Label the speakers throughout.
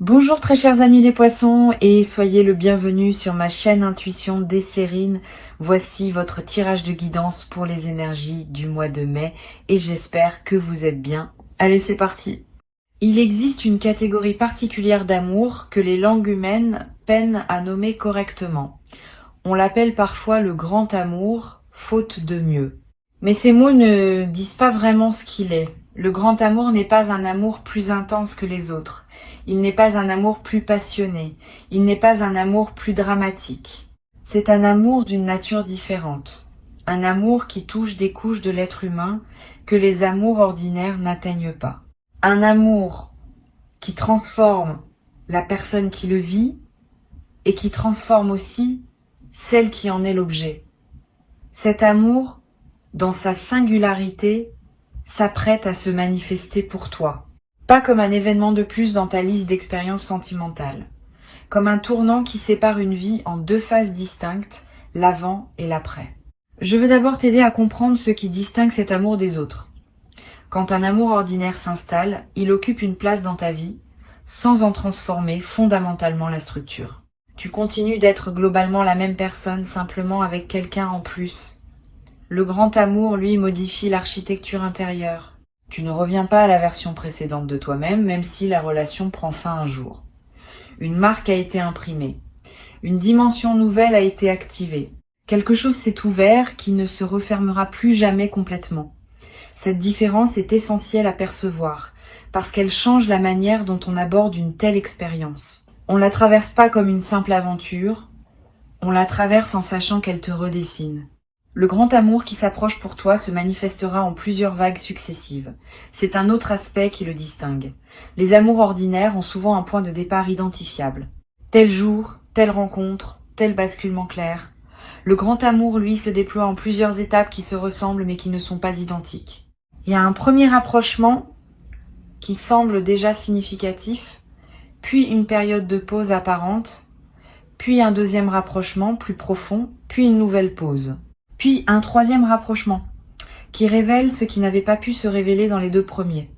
Speaker 1: Bonjour très chers amis les poissons et soyez le bienvenu sur ma chaîne Intuition Desserine. Voici votre tirage de guidance pour les énergies du mois de mai et j'espère que vous êtes bien. Allez, c'est parti. Il existe une catégorie particulière d'amour que les langues humaines peinent à nommer correctement. On l'appelle parfois le grand amour, faute de mieux. Mais ces mots ne disent pas vraiment ce qu'il est. Le grand amour n'est pas un amour plus intense que les autres. Il n'est pas un amour plus passionné. Il n'est pas un amour plus dramatique. C'est un amour d'une nature différente. Un amour qui touche des couches de l'être humain que les amours ordinaires n'atteignent pas. Un amour qui transforme la personne qui le vit et qui transforme aussi celle qui en est l'objet. Cet amour, dans sa singularité, s'apprête à se manifester pour toi. Pas comme un événement de plus dans ta liste d'expériences sentimentales. Comme un tournant qui sépare une vie en deux phases distinctes, l'avant et l'après. Je veux d'abord t'aider à comprendre ce qui distingue cet amour des autres. Quand un amour ordinaire s'installe, il occupe une place dans ta vie, sans en transformer fondamentalement la structure. Tu continues d'être globalement la même personne, simplement avec quelqu'un en plus. Le grand amour, lui, modifie l'architecture intérieure. Tu ne reviens pas à la version précédente de toi-même, même si la relation prend fin un jour. Une marque a été imprimée. Une dimension nouvelle a été activée. Quelque chose s'est ouvert qui ne se refermera plus jamais complètement. Cette différence est essentielle à percevoir, parce qu'elle change la manière dont on aborde une telle expérience. On ne la traverse pas comme une simple aventure, on la traverse en sachant qu'elle te redessine. Le grand amour qui s'approche pour toi se manifestera en plusieurs vagues successives. C'est un autre aspect qui le distingue. Les amours ordinaires ont souvent un point de départ identifiable. Tel jour, telle rencontre, tel basculement clair. Le grand amour, lui, se déploie en plusieurs étapes qui se ressemblent mais qui ne sont pas identiques. Il y a un premier rapprochement qui semble déjà significatif, puis une période de pause apparente, puis un deuxième rapprochement plus profond, puis une nouvelle pause. Puis un troisième rapprochement, qui révèle ce qui n'avait pas pu se révéler dans les deux premiers.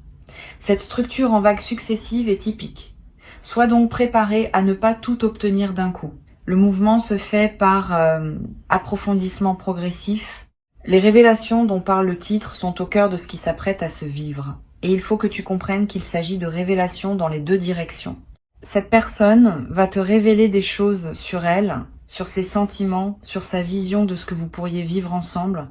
Speaker 1: Cette structure en vagues successives est typique. Sois donc préparé à ne pas tout obtenir d'un coup. Le mouvement se fait par approfondissement progressif. Les révélations dont parle le titre sont au cœur de ce qui s'apprête à se vivre. Et il faut que tu comprennes qu'il s'agit de révélations dans les deux directions. Cette personne va te révéler des choses sur elle, sur ses sentiments, sur sa vision de ce que vous pourriez vivre ensemble.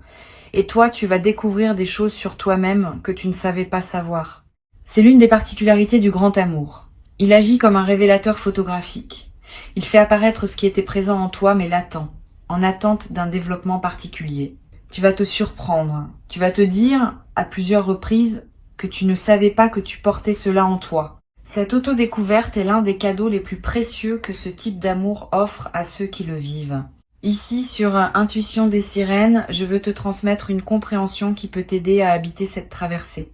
Speaker 1: Et toi, tu vas découvrir des choses sur toi-même que tu ne savais pas savoir. C'est l'une des particularités du grand amour. Il agit comme un révélateur photographique. Il fait apparaître ce qui était présent en toi mais latent, en attente d'un développement particulier. Tu vas te surprendre. Tu vas te dire, à plusieurs reprises, que tu ne savais pas que tu portais cela en toi. Cette autodécouverte est l'un des cadeaux les plus précieux que ce type d'amour offre à ceux qui le vivent. Ici, sur Intuition des sirènes, je veux te transmettre une compréhension qui peut t'aider à habiter cette traversée.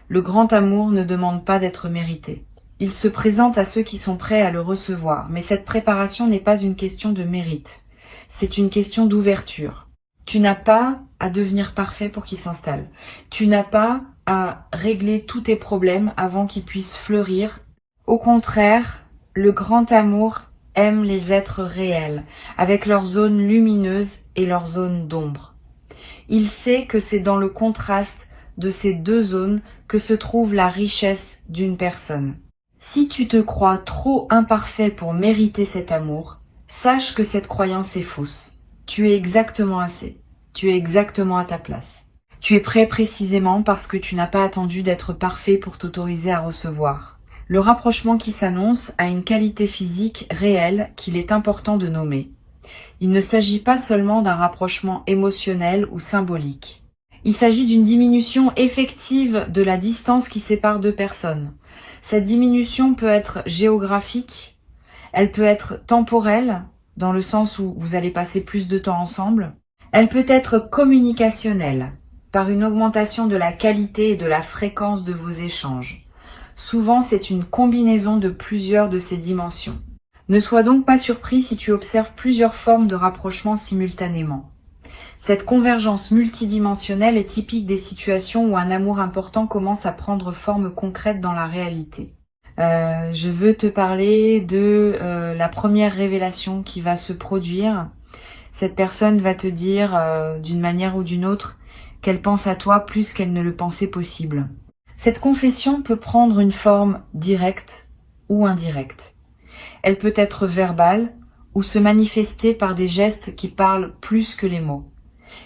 Speaker 1: Le grand amour ne demande pas d'être mérité. Il se présente à ceux qui sont prêts à le recevoir, mais cette préparation n'est pas une question de mérite. C'est une question d'ouverture. Tu n'as pas à devenir parfait pour qu'il s'installe. Tu n'as pas à régler tous tes problèmes avant qu'ils puissent fleurir. Au contraire, le grand amour aime les êtres réels, avec leurs zones lumineuses et leurs zones d'ombre. Il sait que c'est dans le contraste de ces deux zones que se trouve la richesse d'une personne. Si tu te crois trop imparfait pour mériter cet amour, sache que cette croyance est fausse. Tu es exactement assez. Tu es exactement à ta place. Tu es prêt précisément parce que tu n'as pas attendu d'être parfait pour t'autoriser à recevoir. Le rapprochement qui s'annonce a une qualité physique réelle qu'il est important de nommer. Il ne s'agit pas seulement d'un rapprochement émotionnel ou symbolique. Il s'agit d'une diminution effective de la distance qui sépare deux personnes. Cette diminution peut être géographique, elle peut être temporelle, dans le sens où vous allez passer plus de temps ensemble. Elle peut être communicationnelle, par une augmentation de la qualité et de la fréquence de vos échanges. Souvent, c'est une combinaison de plusieurs de ces dimensions. Ne sois donc pas surpris si tu observes plusieurs formes de rapprochement simultanément. Cette convergence multidimensionnelle est typique des situations où un amour important commence à prendre forme concrète dans la réalité. Je veux te parler de la première révélation qui va se produire. Cette personne va te dire, d'une manière ou d'une autre, qu'elle pense à toi plus qu'elle ne le pensait possible. Cette confession peut prendre une forme directe ou indirecte. Elle peut être verbale ou se manifester par des gestes qui parlent plus que les mots.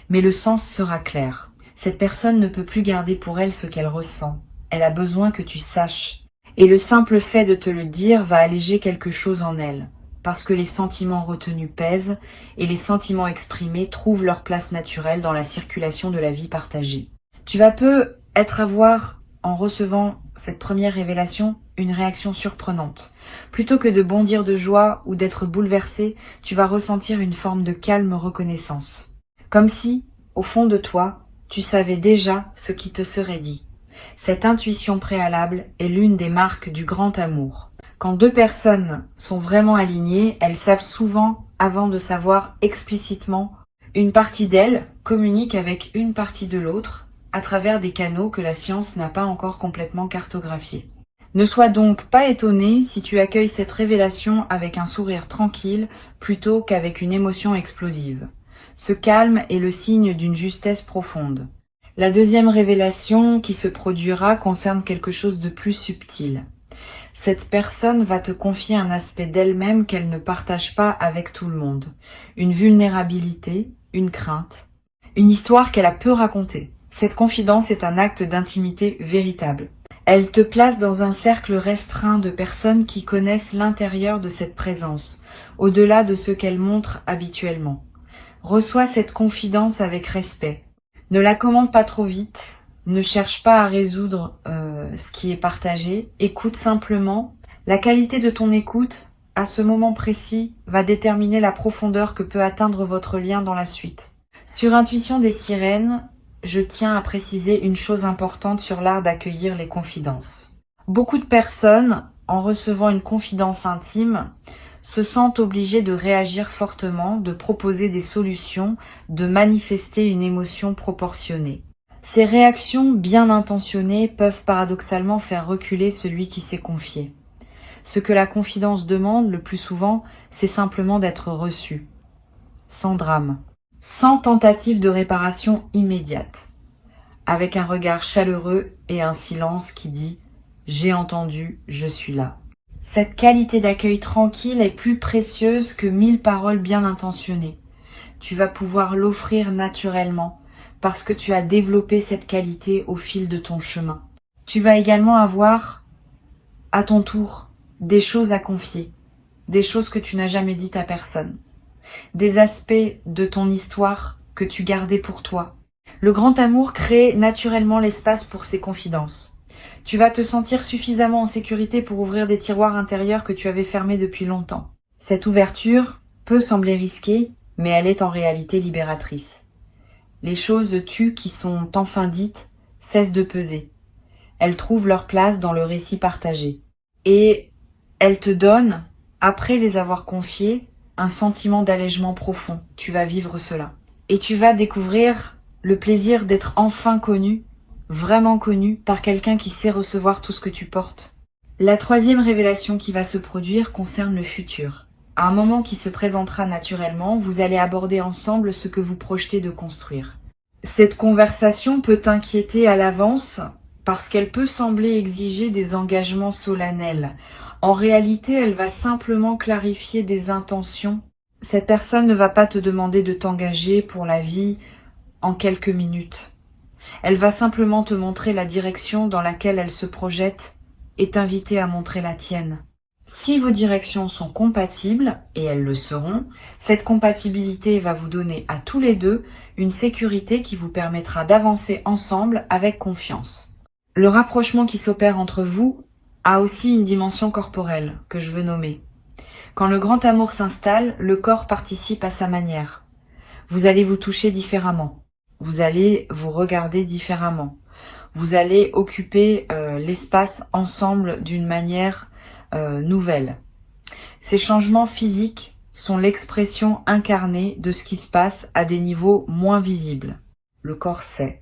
Speaker 1: Mais le sens sera clair. Cette personne ne peut plus garder pour elle ce qu'elle ressent. Elle a besoin que tu saches. Et le simple fait de te le dire va alléger quelque chose en elle, parce que les sentiments retenus pèsent et les sentiments exprimés trouvent leur place naturelle dans la circulation de la vie partagée. Tu vas peut-être avoir, en recevant cette première révélation, une réaction surprenante. Plutôt que de bondir de joie ou d'être bouleversé, tu vas ressentir une forme de calme reconnaissance. Comme si, au fond de toi, tu savais déjà ce qui te serait dit. Cette intuition préalable est l'une des marques du grand amour. Quand deux personnes sont vraiment alignées, elles savent souvent, avant de savoir explicitement, une partie d'elles communique avec une partie de l'autre à travers des canaux que la science n'a pas encore complètement cartographiés. Ne sois donc pas étonné si tu accueilles cette révélation avec un sourire tranquille plutôt qu'avec une émotion explosive. Ce calme est le signe d'une justesse profonde. La deuxième révélation qui se produira concerne quelque chose de plus subtil. Cette personne va te confier un aspect d'elle-même qu'elle ne partage pas avec tout le monde. Une vulnérabilité, une crainte, une histoire qu'elle a peu racontée. Cette confidence est un acte d'intimité véritable. Elle te place dans un cercle restreint de personnes qui connaissent l'intérieur de cette présence, au-delà de ce qu'elle montre habituellement. Reçois cette confidence avec respect. Ne la commande pas trop vite, ne cherche pas à résoudre ce qui est partagé, écoute simplement. La qualité de ton écoute, à ce moment précis, va déterminer la profondeur que peut atteindre votre lien dans la suite. Sur Intuition des sirènes, je tiens à préciser une chose importante sur l'art d'accueillir les confidences. Beaucoup de personnes, en recevant une confidence intime, se sentent obligées de réagir fortement, de proposer des solutions, de manifester une émotion proportionnée. Ces réactions bien intentionnées peuvent paradoxalement faire reculer celui qui s'est confié. Ce que la confidence demande le plus souvent, c'est simplement d'être reçu, sans drame, sans tentative de réparation immédiate, avec un regard chaleureux et un silence qui dit « J'ai entendu, je suis là ». Cette qualité d'accueil tranquille est plus précieuse que 1000 paroles bien intentionnées. Tu vas pouvoir l'offrir naturellement parce que tu as développé cette qualité au fil de ton chemin. Tu vas également avoir, à ton tour, des choses à confier, des choses que tu n'as jamais dites à personne, des aspects de ton histoire que tu gardais pour toi. Le grand amour crée naturellement l'espace pour ces confidences. Tu vas te sentir suffisamment en sécurité pour ouvrir des tiroirs intérieurs que tu avais fermés depuis longtemps. Cette ouverture peut sembler risquée, mais elle est en réalité libératrice. Les choses tues qui sont enfin dites cessent de peser. Elles trouvent leur place dans le récit partagé. Et elles te donnent, après les avoir confiées, un sentiment d'allègement profond. Tu vas vivre cela. Et tu vas découvrir le plaisir d'être enfin connu, vraiment connu, par quelqu'un qui sait recevoir tout ce que tu portes. La troisième révélation qui va se produire concerne le futur. À un moment qui se présentera naturellement, vous allez aborder ensemble ce que vous projetez de construire. Cette conversation peut t'inquiéter à l'avance parce qu'elle peut sembler exiger des engagements solennels. En réalité, elle va simplement clarifier des intentions. Cette personne ne va pas te demander de t'engager pour la vie en quelques minutes. Elle va simplement te montrer la direction dans laquelle elle se projette et t'inviter à montrer la tienne. Si vos directions sont compatibles, et elles le seront, cette compatibilité va vous donner à tous les deux une sécurité qui vous permettra d'avancer ensemble avec confiance. Le rapprochement qui s'opère entre vous a aussi une dimension corporelle que je veux nommer. Quand le grand amour s'installe, le corps participe à sa manière. Vous allez vous toucher différemment. Vous allez vous regarder différemment. Vous allez occuper l'espace ensemble d'une manière nouvelle. Ces changements physiques sont l'expression incarnée de ce qui se passe à des niveaux moins visibles. Le corps sait.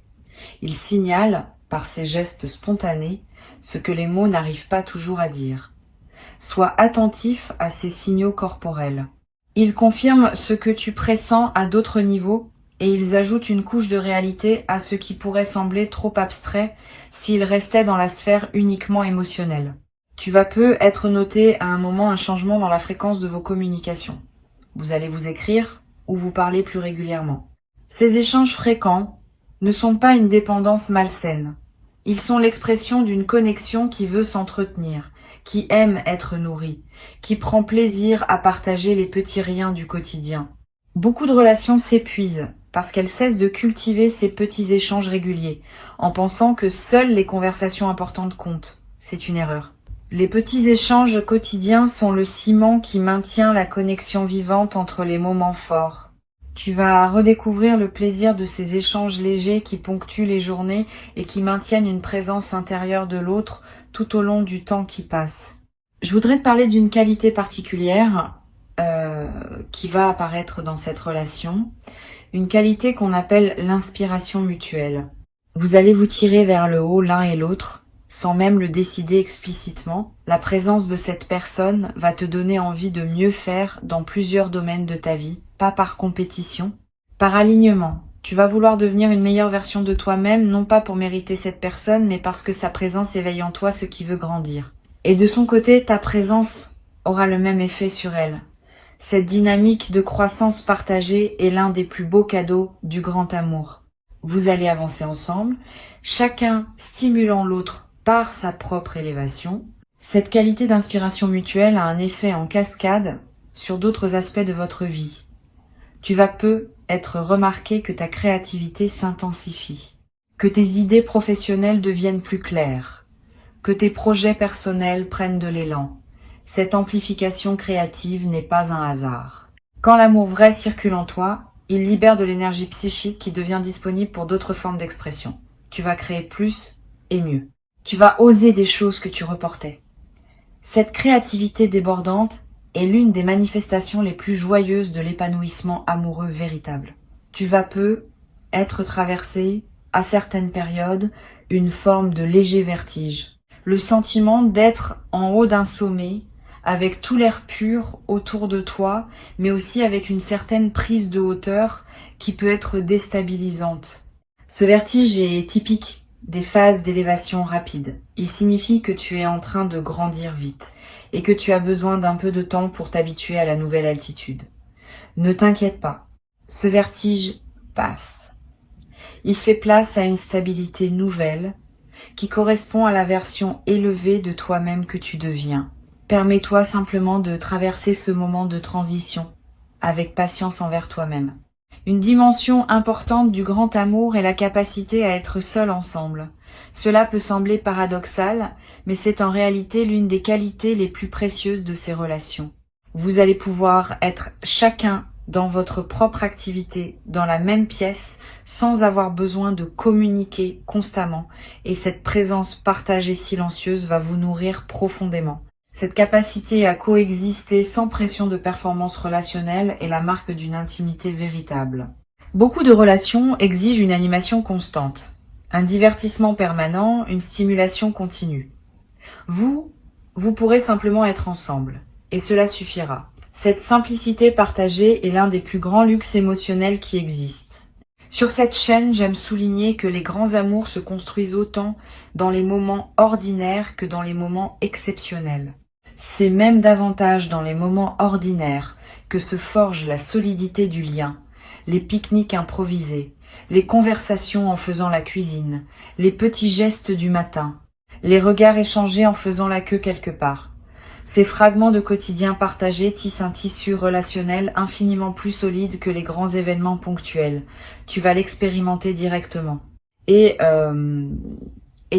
Speaker 1: Il signale, par ses gestes spontanés, ce que les mots n'arrivent pas toujours à dire. Sois attentif à ces signaux corporels. Ils confirment ce que tu pressens à d'autres niveaux et ils ajoutent une couche de réalité à ce qui pourrait sembler trop abstrait s'ils restaient dans la sphère uniquement émotionnelle. Tu vas peu être noté à un moment un changement dans la fréquence de vos communications. Vous allez vous écrire ou vous parler plus régulièrement. Ces échanges fréquents ne sont pas une dépendance malsaine. Ils sont l'expression d'une connexion qui veut s'entretenir, qui aime être nourrie, qui prend plaisir à partager les petits riens du quotidien. Beaucoup de relations s'épuisent parce qu'elles cessent de cultiver ces petits échanges réguliers, en pensant que seules les conversations importantes comptent. C'est une erreur. Les petits échanges quotidiens sont le ciment qui maintient la connexion vivante entre les moments forts. Tu vas redécouvrir le plaisir de ces échanges légers qui ponctuent les journées et qui maintiennent une présence intérieure de l'autre tout au long du temps qui passe. Je voudrais te parler d'une qualité particulière qui va apparaître dans cette relation, une qualité qu'on appelle l'inspiration mutuelle. Vous allez vous tirer vers le haut l'un et l'autre, sans même le décider explicitement. La présence de cette personne va te donner envie de mieux faire dans plusieurs domaines de ta vie, pas par compétition, par alignement. Tu vas vouloir devenir une meilleure version de toi-même, non pas pour mériter cette personne, mais parce que sa présence éveille en toi ce qui veut grandir. Et de son côté, ta présence aura le même effet sur elle. Cette dynamique de croissance partagée est l'un des plus beaux cadeaux du grand amour. Vous allez avancer ensemble, chacun stimulant l'autre par sa propre élévation. Cette qualité d'inspiration mutuelle a un effet en cascade sur d'autres aspects de votre vie. Tu vas peu être remarqué que ta créativité s'intensifie, que tes idées professionnelles deviennent plus claires, que tes projets personnels prennent de l'élan. Cette amplification créative n'est pas un hasard. Quand l'amour vrai circule en toi, il libère de l'énergie psychique qui devient disponible pour d'autres formes d'expression. Tu vas créer plus et mieux. Tu vas oser des choses que tu reportais. Cette créativité débordante est l'une des manifestations les plus joyeuses de l'épanouissement amoureux véritable. Tu vas peu être traversé, à certaines périodes, une forme de léger vertige. Le sentiment d'être en haut d'un sommet, avec tout l'air pur autour de toi, mais aussi avec une certaine prise de hauteur qui peut être déstabilisante. Ce vertige est typique des phases d'élévation rapide. Il signifie que tu es en train de grandir vite et que tu as besoin d'un peu de temps pour t'habituer à la nouvelle altitude. Ne t'inquiète pas, ce vertige passe. Il fait place à une stabilité nouvelle qui correspond à la version élevée de toi-même que tu deviens. Permets-toi simplement de traverser ce moment de transition avec patience envers toi-même. Une dimension importante du grand amour est la capacité à être seul ensemble. Cela peut sembler paradoxal, mais c'est en réalité l'une des qualités les plus précieuses de ces relations. Vous allez pouvoir être chacun dans votre propre activité, dans la même pièce, sans avoir besoin de communiquer constamment, et cette présence partagée silencieuse va vous nourrir profondément. Cette capacité à coexister sans pression de performance relationnelle est la marque d'une intimité véritable. Beaucoup de relations exigent une animation constante, un divertissement permanent, une stimulation continue. Vous pourrez simplement être ensemble, et cela suffira. Cette simplicité partagée est l'un des plus grands luxes émotionnels qui existent. Sur cette chaîne, j'aime souligner que les grands amours se construisent autant dans les moments ordinaires que dans les moments exceptionnels. C'est même davantage dans les moments ordinaires que se forge la solidité du lien, les pique-niques improvisés, les conversations en faisant la cuisine, les petits gestes du matin, les regards échangés en faisant la queue quelque part. Ces fragments de quotidien partagés tissent un tissu relationnel infiniment plus solide que les grands événements ponctuels. Tu vas l'expérimenter directement. Et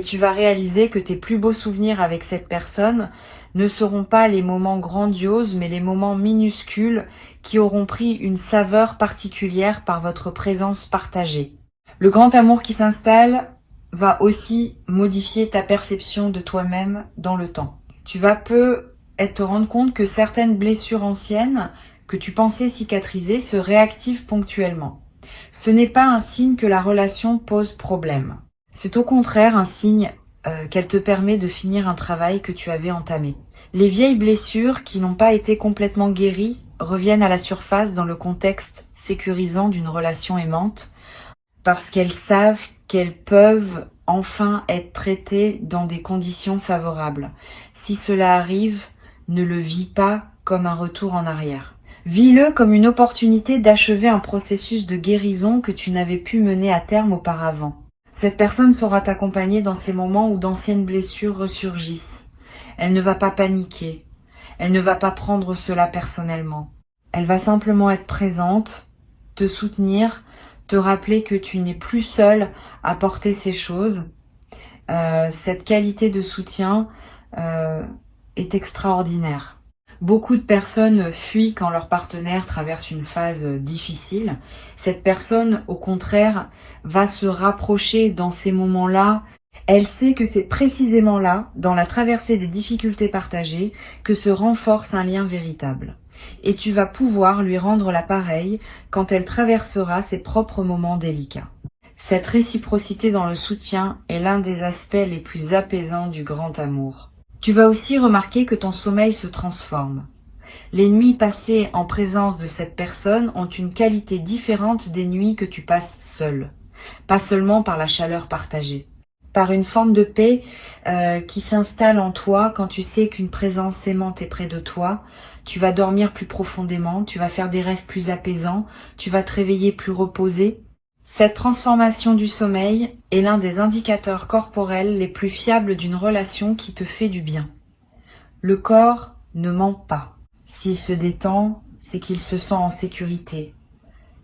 Speaker 1: tu vas réaliser que tes plus beaux souvenirs avec cette personne ne seront pas les moments grandioses, mais les moments minuscules qui auront pris une saveur particulière par votre présence partagée. Le grand amour qui s'installe va aussi modifier ta perception de toi-même dans le temps. Tu vas peu te rendre compte que certaines blessures anciennes que tu pensais cicatriser se réactivent ponctuellement. Ce n'est pas un signe que la relation pose problème. C'est au contraire un signe qu'elle te permet de finir un travail que tu avais entamé. Les vieilles blessures qui n'ont pas été complètement guéries reviennent à la surface dans le contexte sécurisant d'une relation aimante, parce qu'elles savent qu'elles peuvent enfin être traitées dans des conditions favorables. Si cela arrive, ne le vis pas comme un retour en arrière. Vis-le comme une opportunité d'achever un processus de guérison que tu n'avais pu mener à terme auparavant. Cette personne saura t'accompagner dans ces moments où d'anciennes blessures ressurgissent. Elle ne va pas paniquer. Elle ne va pas prendre cela personnellement. Elle va simplement être présente, te soutenir, te rappeler que tu n'es plus seul à porter ces choses. Cette qualité de soutien est extraordinaire. Beaucoup de personnes fuient quand leur partenaire traverse une phase difficile. Cette personne, au contraire, va se rapprocher dans ces moments-là. Elle sait que c'est précisément là, dans la traversée des difficultés partagées, que se renforce un lien véritable. Et tu vas pouvoir lui rendre l'appareil quand elle traversera ses propres moments délicats. Cette réciprocité dans le soutien est l'un des aspects les plus apaisants du grand amour. Tu vas aussi remarquer que ton sommeil se transforme. Les nuits passées en présence de cette personne ont une qualité différente des nuits que tu passes seul. Pas seulement par la chaleur partagée, par une forme de paix qui s'installe en toi quand tu sais qu'une présence aimante est près de toi. Tu vas dormir plus profondément, tu vas faire des rêves plus apaisants, tu vas te réveiller plus reposé. Cette transformation du sommeil est l'un des indicateurs corporels les plus fiables d'une relation qui te fait du bien. Le corps ne ment pas. S'il se détend, c'est qu'il se sent en sécurité.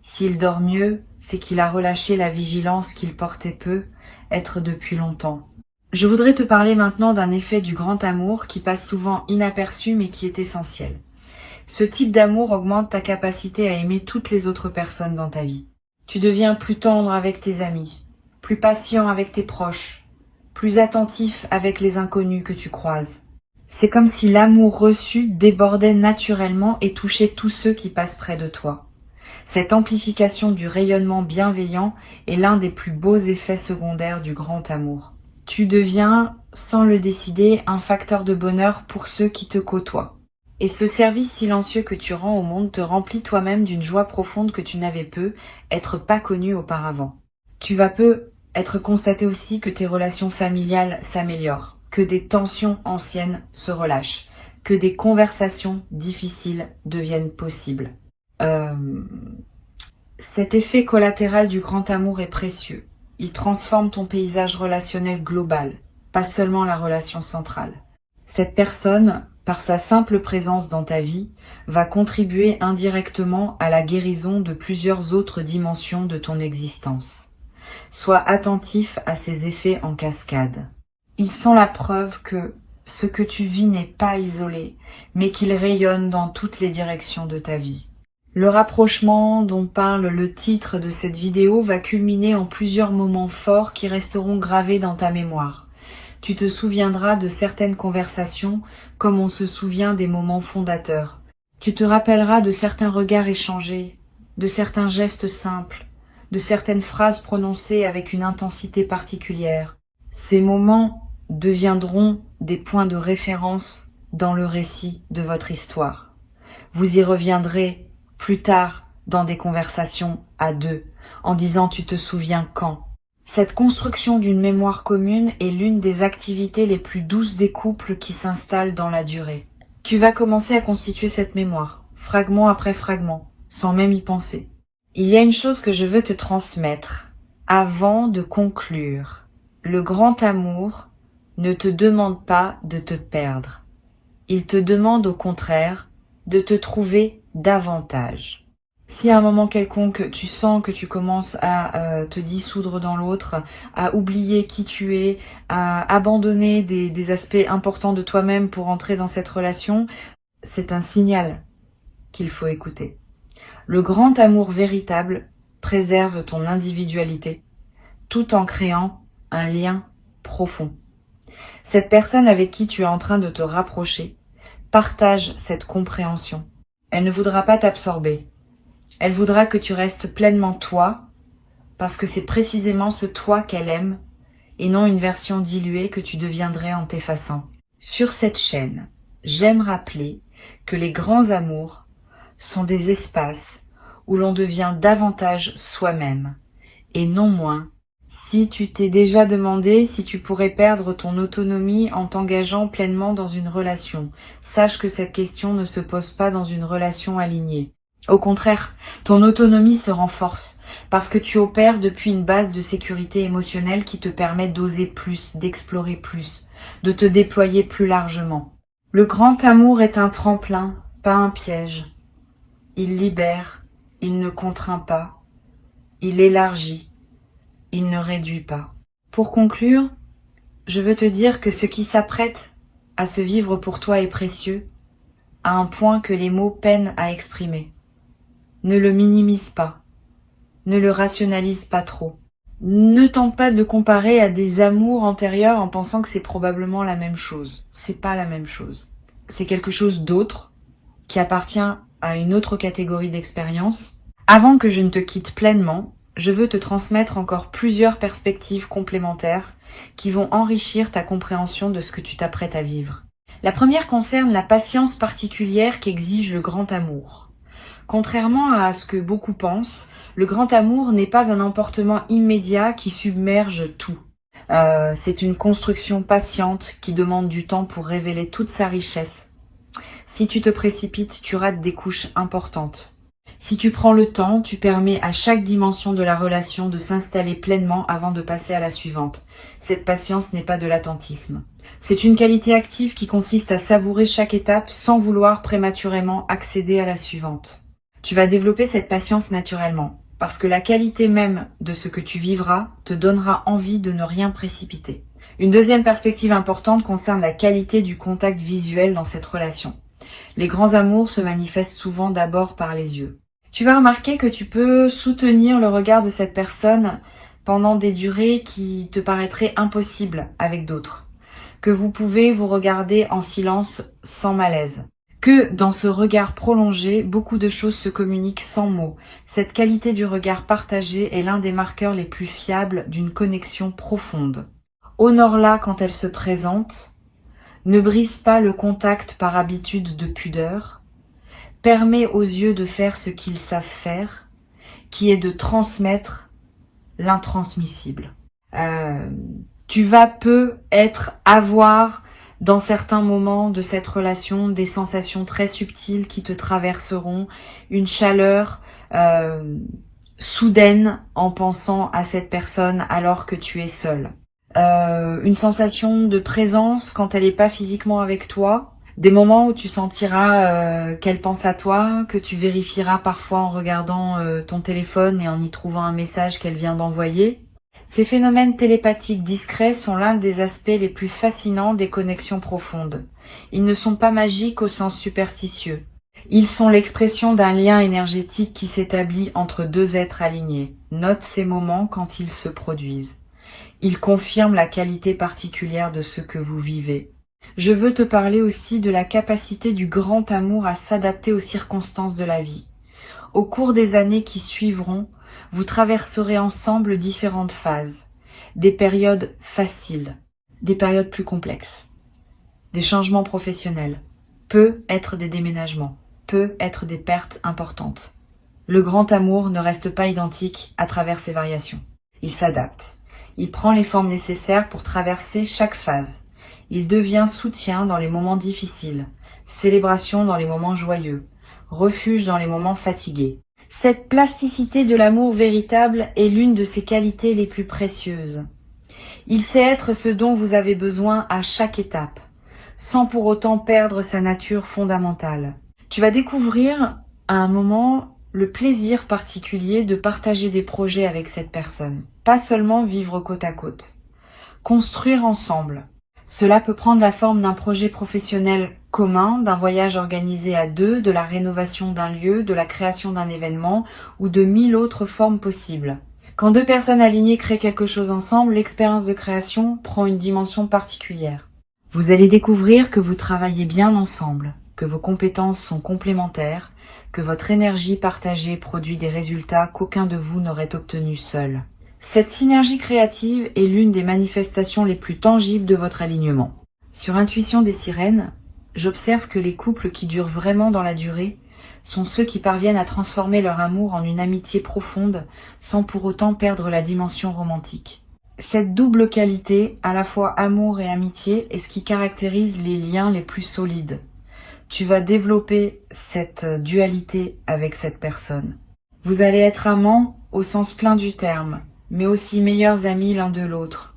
Speaker 1: S'il dort mieux, c'est qu'il a relâché la vigilance qu'il portait peu, être depuis longtemps. Je voudrais te parler maintenant d'un effet du grand amour qui passe souvent inaperçu mais qui est essentiel. Ce type d'amour augmente ta capacité à aimer toutes les autres personnes dans ta vie. Tu deviens plus tendre avec tes amis, plus patient avec tes proches, plus attentif avec les inconnus que tu croises. C'est comme si l'amour reçu débordait naturellement et touchait tous ceux qui passent près de toi. Cette amplification du rayonnement bienveillant est l'un des plus beaux effets secondaires du grand amour. Tu deviens, sans le décider, un facteur de bonheur pour ceux qui te côtoient. Et ce service silencieux que tu rends au monde te remplit toi-même d'une joie profonde que tu n'avais peu être pas connue auparavant. Tu vas peu être constaté aussi que tes relations familiales s'améliorent, que des tensions anciennes se relâchent, que des conversations difficiles deviennent possibles. Cet effet collatéral du grand amour est précieux. Il transforme ton paysage relationnel global, pas seulement la relation centrale. Cette personne, par sa simple présence dans ta vie, va contribuer indirectement à la guérison de plusieurs autres dimensions de ton existence. Sois attentif à ces effets en cascade. Ils sont la preuve que ce que tu vis n'est pas isolé, mais qu'il rayonne dans toutes les directions de ta vie. Le rapprochement dont parle le titre de cette vidéo va culminer en plusieurs moments forts qui resteront gravés dans ta mémoire. Tu te souviendras de certaines conversations comme on se souvient des moments fondateurs. Tu te rappelleras de certains regards échangés, de certains gestes simples, de certaines phrases prononcées avec une intensité particulière. Ces moments deviendront des points de référence dans le récit de votre histoire. Vous y reviendrez plus tard dans des conversations à deux, en disant « tu te souviens quand ?» Cette construction d'une mémoire commune est l'une des activités les plus douces des couples qui s'installent dans la durée. Tu vas commencer à constituer cette mémoire, fragment après fragment, sans même y penser. Il y a une chose que je veux te transmettre avant de conclure. Le grand amour ne te demande pas de te perdre. Il te demande au contraire de te trouver davantage. Si à un moment quelconque tu sens que tu commences à te dissoudre dans l'autre, à oublier qui tu es, à abandonner des aspects importants de toi-même pour entrer dans cette relation, c'est un signal qu'il faut écouter. Le grand amour véritable préserve ton individualité, tout en créant un lien profond. Cette personne avec qui tu es en train de te rapprocher partage cette compréhension. Elle ne voudra pas t'absorber. Elle voudra que tu restes pleinement toi, parce que c'est précisément ce toi qu'elle aime et non une version diluée que tu deviendrais en t'effaçant. Sur cette chaîne, j'aime rappeler que les grands amours sont des espaces où l'on devient davantage soi-même, et non moins. Si tu t'es déjà demandé si tu pourrais perdre ton autonomie en t'engageant pleinement dans une relation, sache que cette question ne se pose pas dans une relation alignée. Au contraire, ton autonomie se renforce parce que tu opères depuis une base de sécurité émotionnelle qui te permet d'oser plus, d'explorer plus, de te déployer plus largement. Le grand amour est un tremplin, pas un piège. Il libère, il ne contraint pas, il élargit. Il ne réduit pas. Pour conclure, je veux te dire que ce qui s'apprête à se vivre pour toi est précieux, à un point que les mots peinent à exprimer. Ne le minimise pas, ne le rationalise pas trop. Ne tente pas de le comparer à des amours antérieurs en pensant que c'est probablement la même chose. C'est pas la même chose. C'est quelque chose d'autre, qui appartient à une autre catégorie d'expérience. Avant que je ne te quitte pleinement, je veux te transmettre encore plusieurs perspectives complémentaires qui vont enrichir ta compréhension de ce que tu t'apprêtes à vivre. La première concerne la patience particulière qu'exige le grand amour. Contrairement à ce que beaucoup pensent, le grand amour n'est pas un emportement immédiat qui submerge tout. C'est une construction patiente qui demande du temps pour révéler toute sa richesse. Si tu te précipites, tu rates des couches importantes. Si tu prends le temps, tu permets à chaque dimension de la relation de s'installer pleinement avant de passer à la suivante. Cette patience n'est pas de l'attentisme. C'est une qualité active qui consiste à savourer chaque étape sans vouloir prématurément accéder à la suivante. Tu vas développer cette patience naturellement, parce que la qualité même de ce que tu vivras te donnera envie de ne rien précipiter. Une deuxième perspective importante concerne la qualité du contact visuel dans cette relation. Les grands amours se manifestent souvent d'abord par les yeux. Tu vas remarquer que tu peux soutenir le regard de cette personne pendant des durées qui te paraîtraient impossibles avec d'autres. Que vous pouvez vous regarder en silence sans malaise. Que dans ce regard prolongé, beaucoup de choses se communiquent sans mots. Cette qualité du regard partagé est l'un des marqueurs les plus fiables d'une connexion profonde. Honore-la quand elle se présente. Ne brise pas le contact par habitude de pudeur. Permet aux yeux de faire ce qu'ils savent faire, qui est de transmettre l'intransmissible. Tu vas avoir dans certains moments de cette relation des sensations très subtiles qui te traverseront, une chaleur soudaine en pensant à cette personne alors que tu es seul. Une sensation de présence quand elle n'est pas physiquement avec toi. Des moments où tu sentiras qu'elle pense à toi, que tu vérifieras parfois en regardant ton téléphone et en y trouvant un message qu'elle vient d'envoyer. Ces phénomènes télépathiques discrets sont l'un des aspects les plus fascinants des connexions profondes. Ils ne sont pas magiques au sens superstitieux. Ils sont l'expression d'un lien énergétique qui s'établit entre deux êtres alignés. Note ces moments quand ils se produisent. Ils confirment la qualité particulière de ce que vous vivez. Je veux te parler aussi de la capacité du grand amour à s'adapter aux circonstances de la vie. Au cours des années qui suivront, vous traverserez ensemble différentes phases, des périodes faciles, des périodes plus complexes, des changements professionnels, peut être des déménagements, peut être des pertes importantes. Le grand amour ne reste pas identique à travers ces variations. Il s'adapte. Il prend les formes nécessaires pour traverser chaque phase. Il devient soutien dans les moments difficiles, célébration dans les moments joyeux, refuge dans les moments fatigués. Cette plasticité de l'amour véritable est l'une de ses qualités les plus précieuses. Il sait être ce dont vous avez besoin à chaque étape, sans pour autant perdre sa nature fondamentale. Tu vas découvrir à un moment le plaisir particulier de partager des projets avec cette personne. Pas seulement vivre côte à côte. Construire ensemble. Cela peut prendre la forme d'un projet professionnel commun, d'un voyage organisé à deux, de la rénovation d'un lieu, de la création d'un événement ou de 1000 autres formes possibles. Quand deux personnes alignées créent quelque chose ensemble, l'expérience de création prend une dimension particulière. Vous allez découvrir que vous travaillez bien ensemble, que vos compétences sont complémentaires, que votre énergie partagée produit des résultats qu'aucun de vous n'aurait obtenus seul. Cette synergie créative est l'une des manifestations les plus tangibles de votre alignement. Sur Intuition des sirènes, j'observe que les couples qui durent vraiment dans la durée sont ceux qui parviennent à transformer leur amour en une amitié profonde sans pour autant perdre la dimension romantique. Cette double qualité, à la fois amour et amitié, est ce qui caractérise les liens les plus solides. Tu vas développer cette dualité avec cette personne. Vous allez être amants au sens plein du terme, mais aussi meilleurs amis l'un de l'autre.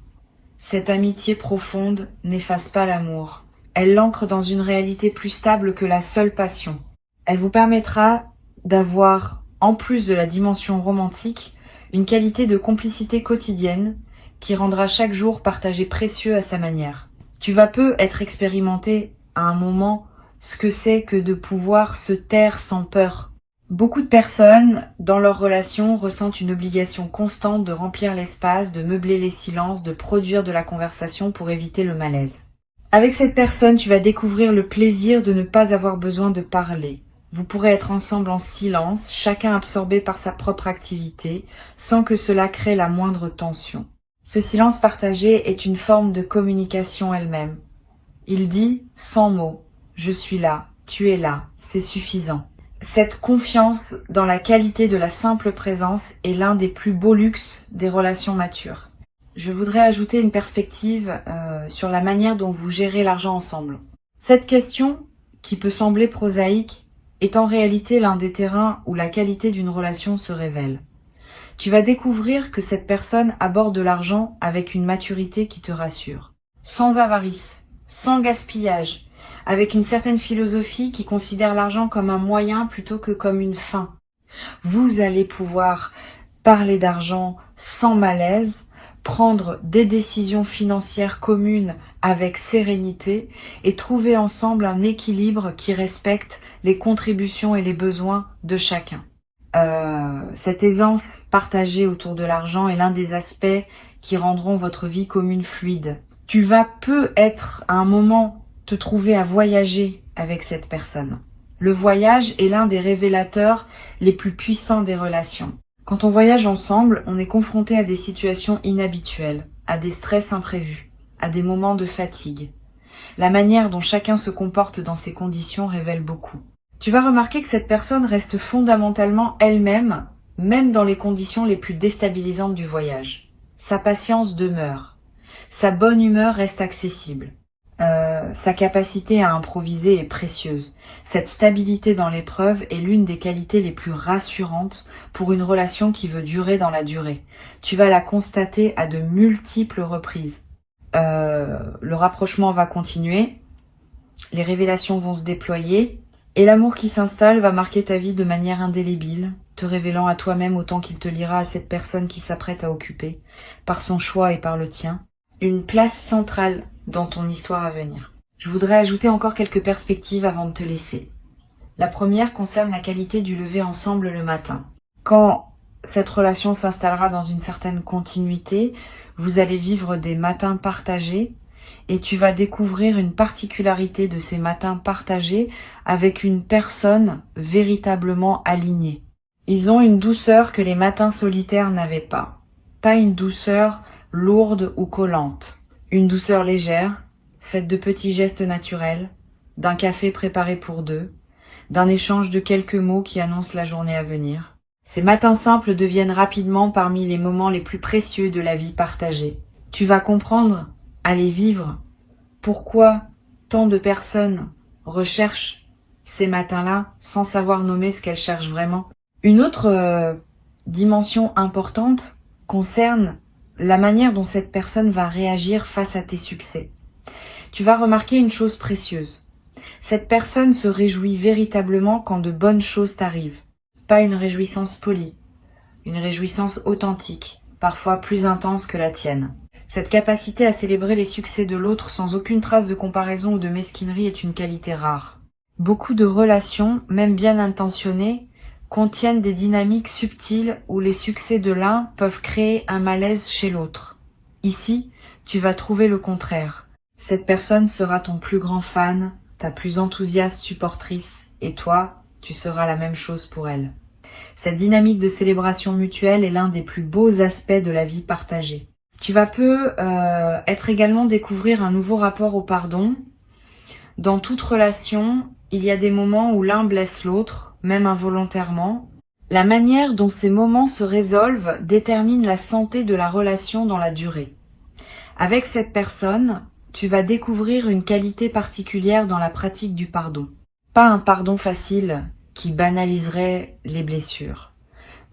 Speaker 1: Cette amitié profonde n'efface pas l'amour. Elle l'ancre dans une réalité plus stable que la seule passion. Elle vous permettra d'avoir, en plus de la dimension romantique, une qualité de complicité quotidienne qui rendra chaque jour partagé précieux à sa manière. Tu vas peu être expérimenté à un moment ce que c'est que de pouvoir se taire sans peur. Beaucoup de personnes, dans leur relation, ressentent une obligation constante de remplir l'espace, de meubler les silences, de produire de la conversation pour éviter le malaise. Avec cette personne, tu vas découvrir le plaisir de ne pas avoir besoin de parler. Vous pourrez être ensemble en silence, chacun absorbé par sa propre activité, sans que cela crée la moindre tension. Ce silence partagé est une forme de communication elle-même. Il dit, sans mots, « Je suis là, tu es là, c'est suffisant ». Cette confiance dans la qualité de la simple présence est l'un des plus beaux luxes des relations matures. Je voudrais ajouter une perspective sur la manière dont vous gérez l'argent ensemble. Cette question, qui peut sembler prosaïque, est en réalité l'un des terrains où la qualité d'une relation se révèle. Tu vas découvrir que cette personne aborde l'argent avec une maturité qui te rassure. Sans avarice, sans gaspillage, avec une certaine philosophie qui considère l'argent comme un moyen plutôt que comme une fin. Vous allez pouvoir parler d'argent sans malaise, prendre des décisions financières communes avec sérénité et trouver ensemble un équilibre qui respecte les contributions et les besoins de chacun. Cette aisance partagée autour de l'argent est l'un des aspects qui rendront votre vie commune fluide. Tu vas peu être à un moment te trouver à voyager avec cette personne. Le voyage est l'un des révélateurs les plus puissants des relations. Quand on voyage ensemble, on est confronté à des situations inhabituelles, à des stress imprévus, à des moments de fatigue. La manière dont chacun se comporte dans ces conditions révèle beaucoup. Tu vas remarquer que cette personne reste fondamentalement elle-même, même dans les conditions les plus déstabilisantes du voyage. Sa patience demeure. Sa bonne humeur reste accessible. Sa capacité à improviser est précieuse. Cette stabilité dans l'épreuve est l'une des qualités les plus rassurantes pour une relation qui veut durer dans la durée. Tu vas la constater à de multiples reprises. Le rapprochement va continuer, les révélations vont se déployer, et l'amour qui s'installe va marquer ta vie de manière indélébile, te révélant à toi-même autant qu'il te lira à cette personne qui s'apprête à occuper, par son choix et par le tien, une place centrale dans ton histoire à venir. Je voudrais ajouter encore quelques perspectives avant de te laisser. La première concerne la qualité du lever ensemble le matin. Quand cette relation s'installera dans une certaine continuité, vous allez vivre des matins partagés et tu vas découvrir une particularité de ces matins partagés avec une personne véritablement alignée. Ils ont une douceur que les matins solitaires n'avaient pas. Pas une douceur lourde ou collante. Une douceur légère, faite de petits gestes naturels, d'un café préparé pour deux, d'un échange de quelques mots qui annoncent la journée à venir. Ces matins simples deviennent rapidement parmi les moments les plus précieux de la vie partagée. Tu vas comprendre, à les vivre, pourquoi tant de personnes recherchent ces matins-là sans savoir nommer ce qu'elles cherchent vraiment. Une autre dimension importante concerne la manière dont cette personne va réagir face à tes succès. Tu vas remarquer une chose précieuse. Cette personne se réjouit véritablement quand de bonnes choses t'arrivent. Pas une réjouissance polie, une réjouissance authentique, parfois plus intense que la tienne. Cette capacité à célébrer les succès de l'autre sans aucune trace de comparaison ou de mesquinerie est une qualité rare. Beaucoup de relations, même bien intentionnées, contiennent des dynamiques subtiles où les succès de l'un peuvent créer un malaise chez l'autre. Ici, tu vas trouver le contraire. Cette personne sera ton plus grand fan, ta plus enthousiaste supportrice, et toi, tu seras la même chose pour elle. Cette dynamique de célébration mutuelle est l'un des plus beaux aspects de la vie partagée. Tu vas être également découvrir un nouveau rapport au pardon. Dans toute relation, il y a des moments où l'un blesse l'autre, même involontairement. La manière dont ces moments se résolvent détermine la santé de la relation dans la durée. Avec cette personne, tu vas découvrir une qualité particulière dans la pratique du pardon. Pas un pardon facile qui banaliserait les blessures.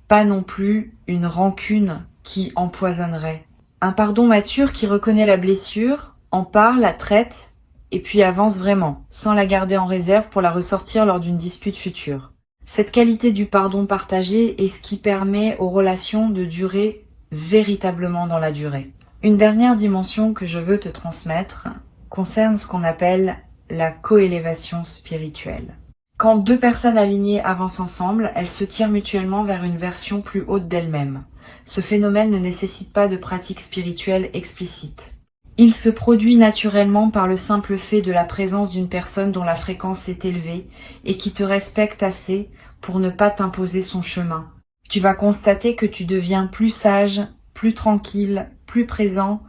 Speaker 1: Pas non plus une rancune qui empoisonnerait. Un pardon mature qui reconnaît la blessure, en parle, la traite, et puis avance vraiment, sans la garder en réserve pour la ressortir lors d'une dispute future. Cette qualité du pardon partagé est ce qui permet aux relations de durer véritablement dans la durée. Une dernière dimension que je veux te transmettre concerne ce qu'on appelle la coélévation spirituelle. Quand deux personnes alignées avancent ensemble, elles se tirent mutuellement vers une version plus haute d'elles-mêmes. Ce phénomène ne nécessite pas de pratique spirituelle explicite. Il se produit naturellement par le simple fait de la présence d'une personne dont la fréquence est élevée et qui te respecte assez pour ne pas t'imposer son chemin. Tu vas constater que tu deviens plus sage, plus tranquille, plus présent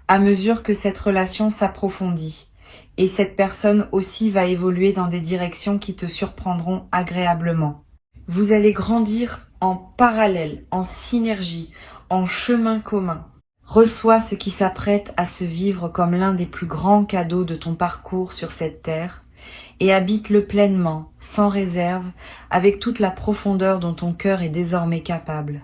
Speaker 1: à mesure que cette relation s'approfondit. Et cette personne aussi va évoluer dans des directions qui te surprendront agréablement. Vous allez grandir en parallèle, en synergie, en chemin commun. Reçois ce qui s'apprête à se vivre comme l'un des plus grands cadeaux de ton parcours sur cette terre et habite-le pleinement, sans réserve, avec toute la profondeur dont ton cœur est désormais capable.